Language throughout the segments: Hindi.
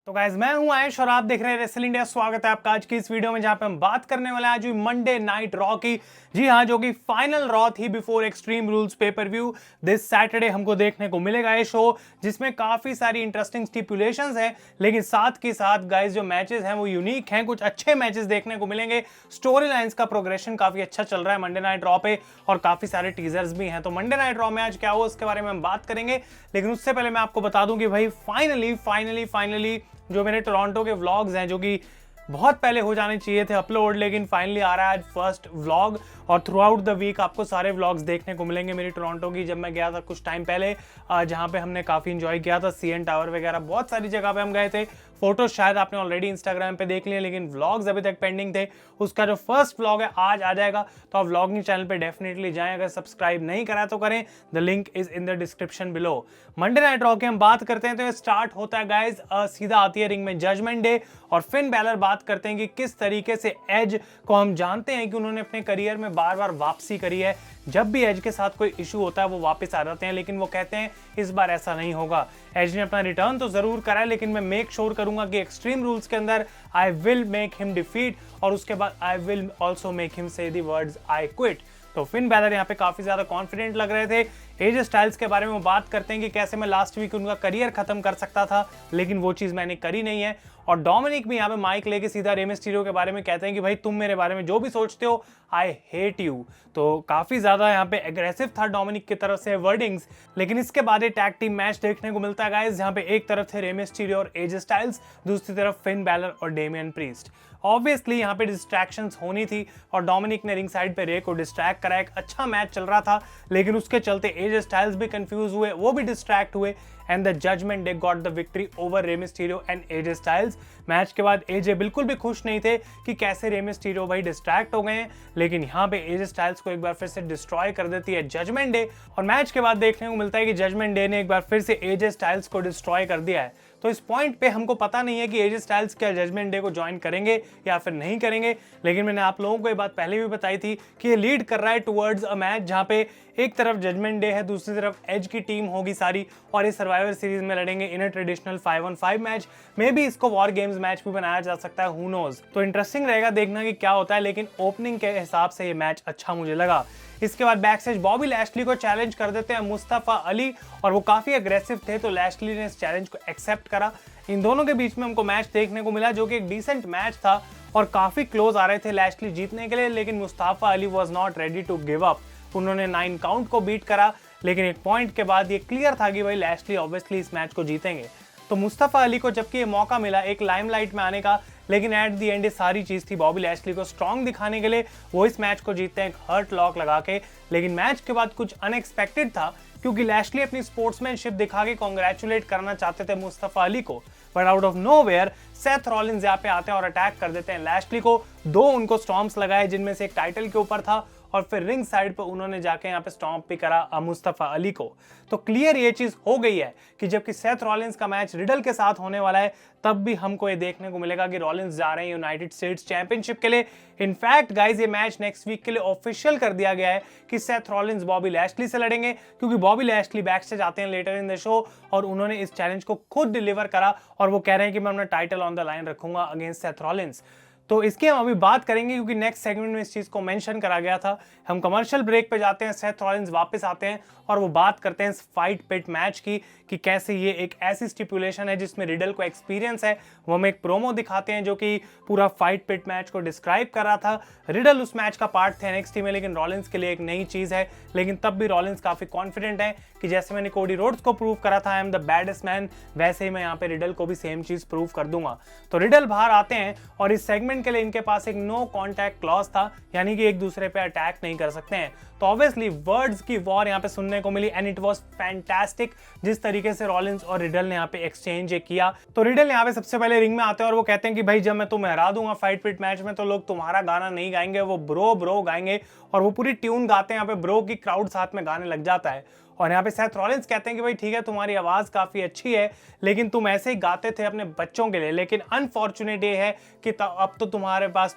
तो गाइज मैं हूं आयुष और आप देख रहे हैं रेसल इंडिया। स्वागत है आपका आज की इस वीडियो में जहां पे हम बात करने वाले हैं आज मंडे नाइट रॉ की। जी हां, जो कि फाइनल रॉ थी बिफोर एक्सट्रीम रूल्स पे पर व्यू। दिस सैटरडे हमको देखने को मिलेगा ये शो, जिसमें काफी सारी इंटरेस्टिंग स्टिपुलेशंस हैं, लेकिन साथ के साथ गाइज जो मैचेस हैं वो यूनिक हैं। कुछ अच्छे मैचेस देखने को मिलेंगे। स्टोरी लाइन्स का प्रोग्रेशन काफी अच्छा चल रहा है मंडे नाइट रॉ पे और काफी सारे टीजर्स भी हैं। तो मंडे नाइट रॉ में आज क्या हुआ उसके बारे में हम बात करेंगे, लेकिन उससे पहले मैं आपको बता दूं कि भाई फाइनली जो मेरे टोरंटो के व्लॉग्स हैं, जो कि बहुत पहले हो जाने चाहिए थे अपलोड, लेकिन फाइनली आ रहा है आज फर्स्ट व्लॉग। और थ्रू आउट द वीक आपको सारे व्लॉग्स देखने को मिलेंगे मेरी टोरंटो की। जब मैं गया था कुछ टाइम पहले, जहाँ पे हमने काफ़ी इंजॉय किया था, सीएन टावर वगैरह बहुत सारी जगह पे हम गए थे। फोटोज शायद आपने ऑलरेडी इंस्टाग्राम पे देख लिए, लेकिन व्लॉग्स अभी तक पेंडिंग थे। उसका जो फर्स्ट व्लॉग है आज आ जाएगा, तो आप व्लॉगिंग चैनल पे डेफिनेटली जाएं। अगर सब्सक्राइब नहीं करा तो करें, the link is in the description below. Monday Night raw की हम बात करते हैं तो ये स्टार्ट होता है गाइज, सीधा आती है रिंग में जजमेंट डे और फिन बैलर बात करते हैं कि किस तरीके से एज को हम जानते हैं कि उन्होंने अपने करियर में बार बार वापसी करी है। जब भी एज के साथ कोई इशू होता है वो वापस आ जाते हैं, लेकिन वो कहते हैं इस बार ऐसा नहीं होगा। एज ने अपना रिटर्न तो जरूर करा है, लेकिन मैं मेक श्योर करूंगा कि एक्सट्रीम रूल्स के अंदर I will make him defeat और उसके बाद I will also make him से द वर्ड्स आई क्विट। तो फिन बैलर यहाँ पे काफी ज्यादा कॉन्फिडेंट लग रहे थे। एज स्टाइल्स के बारे में बात करते हैं कि कैसे मैं लास्ट वीक उनका करियर खत्म कर सकता था, लेकिन वो चीज मैंने करी नहीं है। और डोमिनिक भी यहाँ पे माइक लेके सीधा रे मिस्टीरियो के बारे में कहते हैं कि भाई तुम मेरे बारे में जो भी सोचते हो आई हेट यू। तो काफी ज्यादा यहाँ पे एग्रेसिव था डोमिनिक की तरफ से वर्डिंग्स। लेकिन इसके बाद एक टैग टीम मैच देखने को मिलता है गाइस, जहाँ पे एक तरफ थे रे मिस्टीरियो और एज स्टाइल्स, दूसरी तरफ फिन बैलर और डेमियन प्रीस्ट। ऑब्वियसली यहाँ पे डिस्ट्रैक्शंस होनी थी और डोमिनिक ने रिंग साइड पे रे को डिस्ट्रैक्ट करा। एक अच्छा मैच चल रहा था, लेकिन उसके चलते एज स्टाइल्स भी कंफ्यूज हुए, वो भी डिस्ट्रैक्ट हुए and the Judgment Day got the victory over Rey Mysterio and AJ Styles. Match के बाद एजे बिल्कुल भी खुश नहीं थे कि कैसे रे मिस्टीरियो भाई डिस्ट्रैक्ट हो गए हैं, लेकिन यहाँ पे एज स्टाइल्स को एक बार फिर से डिस्ट्रॉय कर देती है जजमेंट डे। और मैच के बाद देखने को मिलता है कि जजमेंट डे ने एक बार फिर से एज स्टाइल्स को डिस्ट्रॉय कर दिया है। तो इस पॉइंट पे हमको पता नहीं है कि एज स्टाइल्स क्या जजमेंट डे को ज्वाइन करेंगे या फिर नहीं करेंगे, लेकिन मैंने आप लोगों को ये बात पहले भी बताई थी कि ये लीड कर रहा है टुवर्ड्स अ मैच जहाँ पे एक तरफ जजमेंट डे है, दूसरी तरफ एज की टीम होगी सारी और इस सर्वाइवर सीरीज में लड़ेंगे in a traditional 5-on-5 match. Maybe इसको वॉर गेम्स मैच भी बनाया जा सकता है, हु नोज। तो इंटरेस्टिंग रहेगा देखना कि क्या होता है, लेकिन ओपनिंग के हिसाब से ये मैच अच्छा मुझे लगा। इसके बाद बैकस्टेज बॉबी लैशली को चैलेंज कर देते हैं मुस्तफा अली और वो काफी अग्रेसिव थे, तो लैशली ने इस चैलेंज को एक्सेप्ट करा। इन दोनों के बीच में हमको मैच देखने को मिला, जो कि एक डिसेंट मैच था और काफी क्लोज आ रहे थे लैशली जीतने के लिए, लेकिन Mustafa Ali was not ready to give up. उन्होंने 9 काउंट को बीट करा, लेकिन एक पॉइंट के बाद ये क्लियर था कि भाई लैशली ऑब्वियसली इस मैच को जीतेंगे। तो मुस्तफा अली को जबकि ये मौका मिला एक लाइमलाइट में आने का, लेकिन एट द एंड ये सारी चीज थी बॉबी लैशली को स्ट्रांग दिखाने के लिए। वो इस मैच को जीतते हैं एक हर्ट लॉक लगा के, लेकिन मैच के बाद कुछ अनएक्सपेक्टेड था, क्योंकि लैशली अपनी स्पोर्ट्समैनशिप दिखा के कांग्रेचुलेट करना चाहते थे मुस्तफा अली को, but out of nowhere Seth Rollins यहाँ पे आते हैं और अटैक कर देते हैं लैशली को। 2 उनको स्टॉम्प्स लगाए, जिनमें से एक टाइटल के ऊपर था और फिर रिंग साइड पे उन्होंने जाके यहाँ पे स्टॉम्प भी करा मुस्तफा अली को। तो क्लियर ये चीज हो गई है कि जबकि सेथ रॉलिंस का मैच रिडल के साथ होने वाला है, तब भी हमको ये देखने को मिलेगा कि रॉलिंस जा रहे हैं यूनाइटेड स्टेट्स चैंपियनशिप के लिए। इनफैक्ट गाइज ये मैच नेक्स्ट वीक के लिए ऑफिशियल कर दिया गया है कि सेथ रॉलिंस बॉबी लैशली से लड़ेंगे, क्योंकि बॉबी लैशली बैकस्टेज आते हैं लेटर इन द शो और उन्होंने इस चैलेंज को खुद डिलीवर करा और वो कह रहे हैं कि मैं अपना टाइटल ऑन द लाइन रखूंगा अगेंस्ट सेथ रॉलिंस। तो इसकी हम अभी बात करेंगे, क्योंकि नेक्स्ट सेगमेंट में इस चीज को मेंशन करा गया था। हम कमर्शियल ब्रेक पे जाते हैं, सेथ रॉलिंस वापस आते हैं और वो बात करते हैं इस फाइट पिट मैच की कि कैसे ये एक ऐसी स्टिपुलेशन है जिसमें रिडल को एक्सपीरियंस है। वो हमें एक प्रोमो दिखाते हैं जो कि पूरा फाइट पिट मैच को डिस्क्राइब कर रहा था। रिडल उस मैच का पार्ट थे एनएक्सटी में, लेकिन रॉलिंस के लिए एक नई चीज है, लेकिन तब भी रॉलिंस काफी कॉन्फिडेंट है कि जैसे मैंने कोडी रोड्स को प्रूव करा था I am the baddest man, वैसे ही मैं यहाँ पे रिडल को भी सेम चीज प्रूव कर दूंगा। तो रिडल बाहर आते हैं और इस सेगमेंट के लिए इनके पास एक नो कॉन्टैक्ट क्लॉज था, यानी कि एक दूसरे पे अटैक नहीं कर सकते हैं। तो ऑब्वियसली वर्ड्स की वॉर यहाँ पे सुनने को मिली एंड इट वाज फैंटास्टिक जिस तरीके से रॉलिंस और रिडल ने यहाँ पे एक्सचेंज किया। तो रिडल यहाँ पे सबसे पहले रिंग में आते हैं और वो कहते हैं कि भाई जब मैं तुम्हें हरा दूंगा फाइट पिट मैच में, तो लोग तुम्हारा गाना नहीं गाएंगे, वो ब्रो ब्रो गाएंगे और वो पूरी ट्यून गाते हैं। यहाँ पे ब्रो की क्राउड साथ में गाने लग जाता है और यहाँ पे सेथ रॉलिंस कहते हैं कि भाई ठीक है तुम्हारी आवाज काफी अच्छी है, लेकिन तुम ऐसे ही गाते थे अपने बच्चों के लिए, लेकिन अनफॉर्चुनेट ये है कि अब तो तुम्हारे पास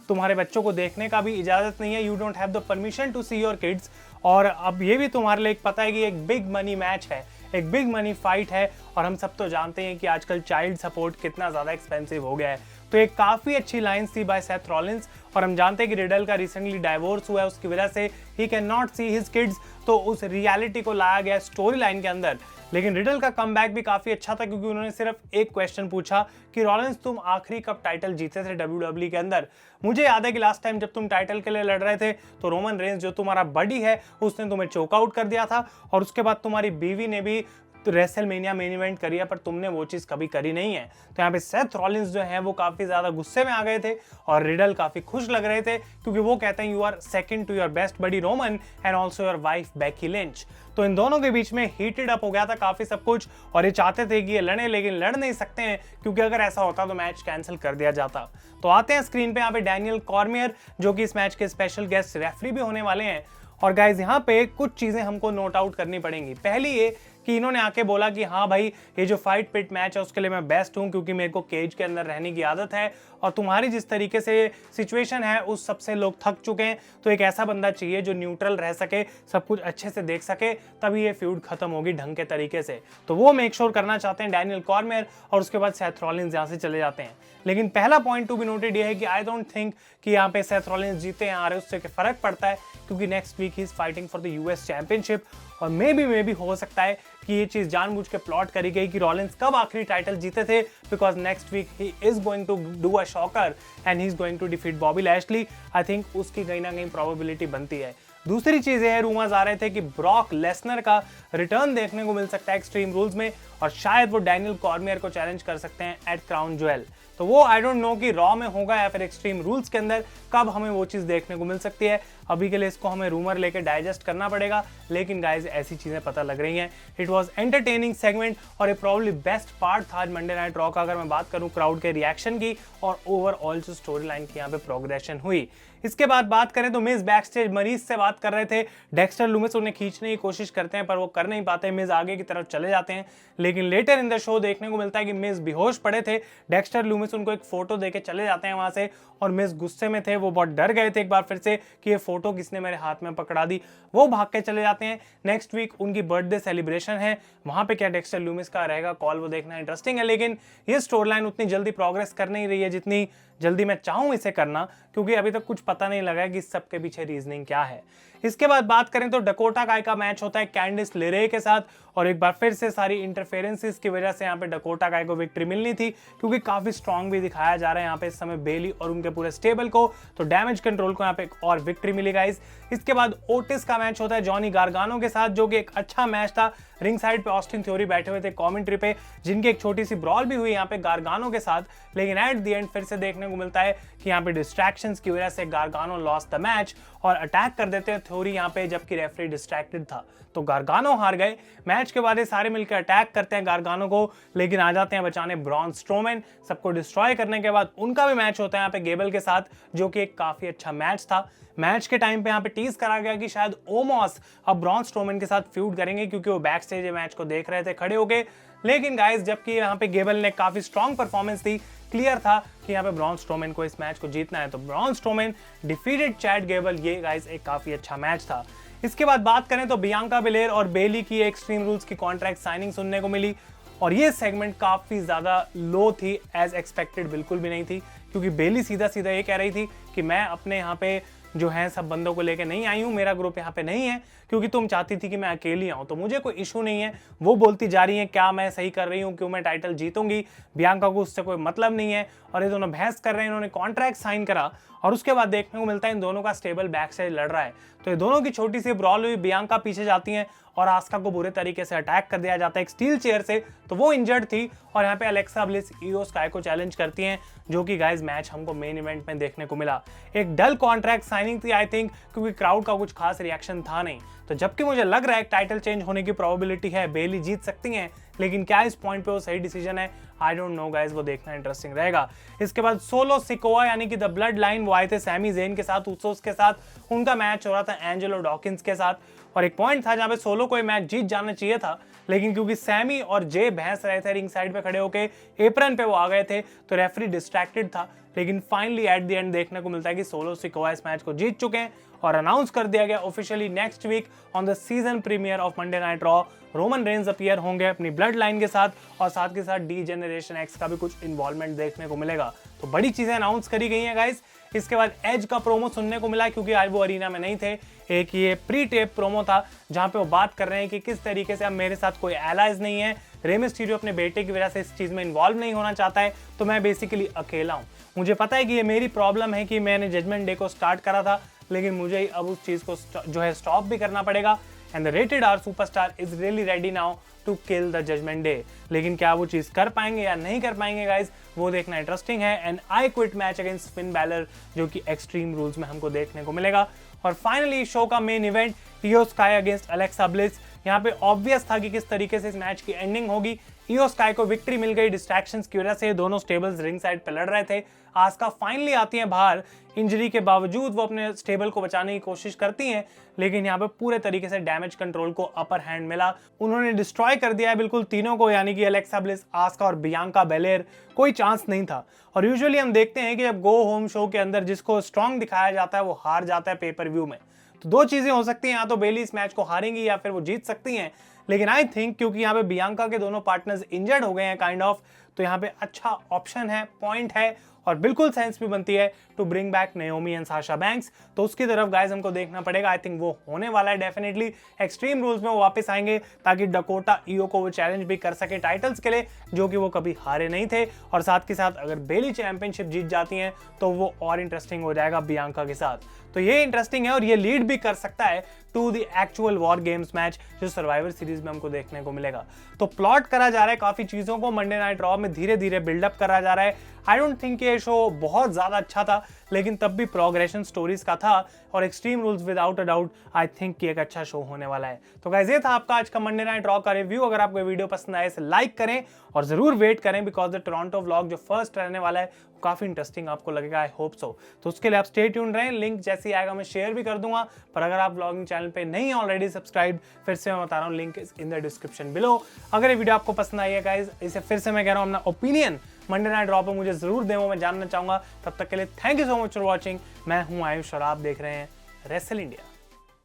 तुम्हारे बच्चों को देखने का भी इजाजत नहीं है, you don't have the permission to see your kids. और अब ये भी तुम्हारे लिए पता है कि एक बिग मनी मैच है एक बिग मनी फाइट है और हम सब तो जानते हैं कि आजकल चाइल्ड सपोर्ट कितना ज़्यादा एक्सपेंसिव हो गया है। तो एक काफ़ी अच्छी लाइन्स थी बाय सेथ रॉलिंस और हम जानते हैं कि रिडल का रिसेंटली डाइवोर्स हुआ है, उसकी वजह से he can not see his kids, तो उस रियलिटी को लाया गया स्टोरी लाइन के अंदर। लेकिन रिडल का कमबैक भी काफ़ी अच्छा था क्योंकि उन्होंने सिर्फ एक क्वेश्चन पूछा कि रॉलिंस तुम आखिरी कब टाइटल जीते थे WWE के अंदर। मुझे याद है कि लास्ट टाइम जब तुम टाइटल के लिए लड़ रहे थे तो रोमन रेंस जो तुम्हारा बडी है उसने तुम्हें चोकआउट कर दिया था और उसके बाद तुम्हारी बीवी ने भी तो रेसलमेनिया मेन इवेंट करी है, पर तुमने वो चीज़ कभी करी नहीं है। तो यहाँ पे सेथ रॉलिंस जो है वो काफ़ी ज़्यादा गुस्से में आ गए थे और रिडल काफ़ी खुश लग रहे थे क्योंकि वो कहते हैं you are second to your best buddy Roman and also your wife Becky Lynch. तो इन दोनों के बीच में हीटेड अप हो गया था काफ़ी सब कुछ और ये चाहते थे कि ये लड़े, लेकिन लड़ नहीं सकते हैं क्योंकि अगर ऐसा होता तो मैच कैंसिल कर दिया जाता। तो आते हैं स्क्रीन पे यहाँ पे डैनियल कॉर्मियर जो कि इस मैच के स्पेशल गेस्ट रेफरी भी होने वाले हैं। और गाइज यहाँ पे कुछ चीज़ें हमको नोट आउट करनी पड़ेंगी। पहली ये कि इन्होंने आके बोला कि हाँ भाई ये जो फाइट पिट मैच है उसके लिए मैं बेस्ट हूँ क्योंकि मेरे को केज के अंदर रहने की आदत है और तुम्हारी जिस तरीके से सिचुएशन है उस सबसे लोग थक चुके हैं, तो एक ऐसा बंदा चाहिए जो न्यूट्रल रह सके, सब कुछ अच्छे से देख सके, तभी ये फ्यूड खत्म होगी ढंग के तरीके से। तो वो मेक श्योर करना चाहते हैं डैनियल कॉर्मियर और उसके बाद सेथ रॉलिंस यहाँ से चले जाते हैं। लेकिन पहला पॉइंट टू बी नोटेड ये है कि आई डोंट थिंक कि यहाँ पे सेथ रॉलिंस जीते हैं आ रहे उससे फर्क पड़ता है क्योंकि next week he is fighting for the US championship और मे बी हो सकता है कि ये चीज़ जानबूझ के प्लॉट करी गई कि रॉलिंस कब आखिरी टाइटल जीते थे because next week he is going to do a shocker and he is going to defeat Bobby Lashley. I think उसकी कहीं ना कहीं प्रोबेबिलिटी बनती है। दूसरी चीज़ है रूमर्स आ रहे थे कि ब्रॉक लेसनर का रिटर्न देखने को मिल सकता है एक्सट्रीम रूल्स में और शायद वो डैनियल कॉर्मियर को चैलेंज कर सकते हैं एट क्राउन ज्वेल। तो वो आई डोंट नो कि रॉ में होगा या फिर एक्सट्रीम रूल्स के अंदर कब हमें वो चीज़ देखने को मिल सकती है। अभी के लिए इसको हमें रूमर लेके डाइजेस्ट करना पड़ेगा, लेकिन गाइज ऐसी चीज़ें पता लग रही हैं। इट वाज एंटरटेनिंग सेगमेंट और ये प्रॉब्ली बेस्ट पार्ट था मंडे नाइट रॉ का अगर मैं बात करूं क्राउड के रिएक्शन की और ओवरऑल जो स्टोरी लाइन की यहाँ पे प्रोग्रेशन हुई। इसके बाद बात करें तो मिज बैक स्टेज मरीज से बात कर रहे थे, डेक्स्टर लूमिस उन्हें खींचने की कोशिश करते हैं पर वो कर नहीं पाते, मिज आगे की तरफ चले जाते हैं। लेकिन लेटर इन द शो देखने को मिलता है कि मिज बेहोश पड़े थे, डेक्स्टर लूमिस उनको एक फोटो देके चले जाते हैं वहां से और मिज गुस्से में थे, वो बहुत डर गए थे एक बार फिर से कि ये फोटो किसने मेरे हाथ में पकड़ा दी, वो भाग के चले जाते हैं। नेक्स्ट वीक उनकी बर्थडे सेलिब्रेशन है, वहां पे क्या डेक्स्टर लूमिस का रहेगा कॉल वो देखना इंटरेस्टिंग है, लेकिन ये स्टोरी लाइन उतनी जल्दी प्रोग्रेस कर नहीं रही है जितनी जल्दी मैं चाहूँ इसे करना क्योंकि अभी तक कुछ पता नहीं लगा है कि इस सब के पीछे रीजनिंग क्या है। इसके बाद बात करें तो डकोटा काय का मैच होता है कैंडिस लेरे के साथ और एक बार फिर से सारी इंटरफेरेंसेस की वजह से यहाँ पे डकोटा काय को विक्ट्री मिलनी थी क्योंकि काफी स्ट्रांग भी दिखाया जा रहा है यहाँ पे इस समय बेली और उनके पूरे स्टेबल को, तो डैमेज कंट्रोल को यहाँ पे एक और विक्ट्री मिली गाइस। इसके बाद ओटिस का मैच होता है जॉनी गार्गानो के साथ जो कि एक अच्छा मैच था। रिंग साइड पे ऑस्टिन थ्योरी बैठे हुए थे कमेंट्री पे, जिनकी एक छोटी सी ब्रॉल भी हुई यहाँ पे गार्गानो के साथ, लेकिन एट द एंड फिर से देखने को मिलता है कि यहाँ पे डिस्ट्रैक्शंस की वजह से गार्गानो लॉस्ट द मैच और अटैक कर देते हैं थ्योरी यहाँ पे जबकि रेफरी डिस्ट्रैक्टेड था, तो गार्गानो हार गए। मैच के बाद ये सारे मिलकर अटैक करते हैं गार्गानो को, लेकिन आ जाते हैं बचाने ब्रॉन स्ट्रोमैन। सबको डिस्ट्रॉय करने के बाद उनका भी मैच होता है यहाँ पे गेबल के साथ जो कि एक काफी अच्छा मैच था। मैच के टाइम पे यहाँ पे टीज करा गया कि शायद ओमॉस अब ब्रॉन स्ट्रोमैन के साथ फ्यूड करेंगे क्योंकि वो बैक स्टेज मैच को देख रहे थे खड़े होके, लेकिन गाइस जबकि यहाँ पे गेबल ने काफी स्ट्रॉन्ग परफॉर्मेंस दी, क्लियर था कि यहाँ पे ब्रॉन स्ट्रोमैन को इस मैच को जीतना है, तो Braun Strowman defeated Chad Gable. ये गाइस एक काफी अच्छा मैच था। इसके बाद बात करें तो बियांका बेलेर और बेली की एक्सट्रीम रूल्स की कॉन्ट्रैक्ट साइनिंग सुनने को मिली और ये सेगमेंट काफी ज्यादा लो थी, एज एक्सपेक्टेड बिल्कुल भी नहीं थी क्योंकि बेली सीधा सीधा ये कह रही थी कि मैं अपने यहाँ पे जो है सब बंदों को लेके नहीं आई हूँ, मेरा ग्रुप यहाँ पे नहीं है क्योंकि तुम चाहती थी कि मैं अकेली आऊँ, तो मुझे कोई इशू नहीं है। वो बोलती जा रही है क्या मैं सही कर रही हूँ, क्यों मैं टाइटल जीतूंगी, बियांका को उससे कोई मतलब नहीं है और ये दोनों बहस कर रहे हैं। इन्होंने कॉन्ट्रैक्ट साइन करा और उसके बाद देखने को मिलता है इन दोनों का स्टेबल बैक साइड लड़ रहा है, तो ये दोनों की छोटी सी ब्रॉल हुई, बियांका पीछे जाती है और आस्का को बुरे तरीके से अटैक कर दिया जाता है एक स्टील चेयर से, तो वो इंजर्ड थी और यहाँ पे अलेक्सा ब्लिस ईओ स्काई को चैलेंज करती हैं जो कि गाइस मैच हमको मेन इवेंट में देखने को मिला। एक डल कॉन्ट्रैक्ट साइनिंग थी आई थिंक क्योंकि क्राउड का कुछ खास रिएक्शन था नहीं, तो जबकि मुझे लग रहा है टाइटल चेंज होने की प्रोबेबिलिटी है, बेली जीत सकती हैं, लेकिन क्या इस पॉइंट पे वो सही डिसीजन है आई डोंट नो गाइस, वो देखना इंटरेस्टिंग रहेगा। इसके बाद सोलो सिकोआ यानी कि द ब्लड लाइन वो आए थे सैमी जेन के साथ, उसोस के साथ, उनका मैच हो रहा था एंजेलो डॉकिंस के साथ और एक पॉइंट था जहां पे सोलो को ये मैच जीत जाना चाहिए था, लेकिन क्योंकि सैमी और जे बहस रहे थे रिंग साइड पे खड़े होके, एप्रन पे वो आ गए थे तो रेफरी डिस्ट्रैक्टेड था, लेकिन फाइनली एट द एंड देखने को मिलता है कि सोलो सिकोआ इस मैच को जीत चुके हैं और अनाउंस कर दिया गया officially next week on the season premiere of Monday Night Raw Roman Reigns appear होंगे अपनी ब्लड लाइन के साथ और साथ के साथ डी जनरेशन एक्स का भी कुछ इन्वॉल्वमेंट देखने को मिलेगा। तो बड़ी चीजें अनाउंस करी गई हैं गाइस। इसके बाद एज का प्रोमो सुनने को मिला क्योंकि आज वो अरीना में नहीं थे। एक ये प्री टेप प्रोमो था जहां पे वो बात कर रहे हैं कि किस तरीके से अब मेरे साथ कोई एलाइज नहीं है, रे मिस्टीरियो अपने बेटे की वजह से इस चीज में इन्वॉल्व नहीं होना चाहता है, तो मैं बेसिकली अकेला हूं। मुझे पता है कि ये मेरी प्रॉब्लम है कि मैंने जजमेंट डे को स्टार्ट करा था, लेकिन मुझे अब उस चीज को जो है स्टॉप भी करना पड़ेगा। And the rated R superstar is really ready now to kill the Judgment Day. लेकिन क्या वो चीज कर पाएंगे या नहीं कर पाएंगे गाइस, वो देखना इंटरेस्टिंग है। And I quit match against Finn Balor जो कि एक्सट्रीम रूल्स में हमको देखने को मिलेगा। और फाइनली शो का मेन इवेंट इयो स्काई अगेंस्ट अलेक्सा ब्लिस। यहाँ पे ऑब्वियस था कि किस तरीके से इस मैच की एंडिंग होगी। इयो स्काई को विक्ट्री मिल गई डिस्ट्रैक्शंस की वजह से, दोनों स्टेबल्स रिंग साइड पे लड़ रहे थे। आस्का फाइनली आती हैं बाहर, इंजरी के बावजूद वो अपने स्टेबल को बचाने की कोशिश करती हैं, लेकिन यहाँ पे पूरे तरीके से डैमेज कंट्रोल को अपर हैंड मिला। उन्होंने डिस्ट्रॉय कर दिया है बिल्कुल तीनों को, यानी कि अलेक्सा ब्लिस, आस्का और बियांका बेलेयर। कोई चांस नहीं था। और यूजुअली हम देखते हैं कि जब गो होम शो के अंदर जिसको स्ट्रॉन्ग दिखाया जाता है वो हार जाता है पेपर व्यू में। तो दो चीजें हो सकती हैं, या तो बेली इस मैच को हारेंगी या फिर वो जीत सकती हैं। लेकिन आई थिंक क्योंकि यहाँ पे बियांका के दोनों पार्टनर्स इंजर्ड हो गए हैं काइंड ऑफ, तो यहाँ पे अच्छा ऑप्शन है, पॉइंट है और बिल्कुल सेंस भी बनती है to bring back Naomi and Sasha Banks. तो उसकी तरफ गाइस हमको देखना पड़ेगा। आई थिंक वो होने वाला है डेफिनेटली। एक्सट्रीम रूल्स में वो वापस आएंगे ताकि डकोटा ईओ को वो चैलेंज भी कर सके टाइटल्स के लिए, जो कि वो कभी हारे नहीं थे। और साथ के साथ अगर बेली चैंपियनशिप जीत जाती हैं तो वो और इंटरेस्टिंग हो जाएगा बियांका के साथ। तो ये इंटरेस्टिंग है और ये लीड भी कर सकता है to the actual war games match जो सर्वाइवर सीरीज में हमको देखने को मिलेगा। तो प्लॉट करा जा रहा है काफी चीजों को, मंडे नाइट रॉ में धीरे धीरे बिल्डअप करा जा रहा है। आई डोंट थिंक ये शो बहुत ज्यादा अच्छा था, लेकिन तब भी प्रोग्रेशन स्टोरीज का था और extreme rules without a doubt I think कि एक अच्छा शो होने वाला है। तो गाइस ये था आपका आज का मंडे नाइट रॉ का रिव्यू। अगर आपको वीडियो पसंद आए इसे लाइक करें और जरूर वेट करें, बिकॉज द टोरंटो व्लॉग जो फर्स्ट रहने वाला है काफी इंटरेस्टिंग आपको लगेगा, आई होप सो। तो उसके लिए आप स्टे ट्यून्ड रहें, लिंक जैसे ही आएगा मैं शेयर भी कर दूंगा। पर अगर आप व्लॉगिंग चैनल पे नहीं ऑलरेडी सब्सक्राइब, फिर से मैं बता रहा हूँ, link is in the description below. अगर ये वीडियो आपको पसंद आई है गाइस, इसे फिर से मैं कह रहा हूँ, अपना ओपिनियन मंडे नाइट रॉ पे मुझे जरूर दें, मैं जानना चाहूंगा। तब तक के लिए thank you so much for watching. मैं हूं आयुष और आप देख रहे हैं रेसल इंडिया।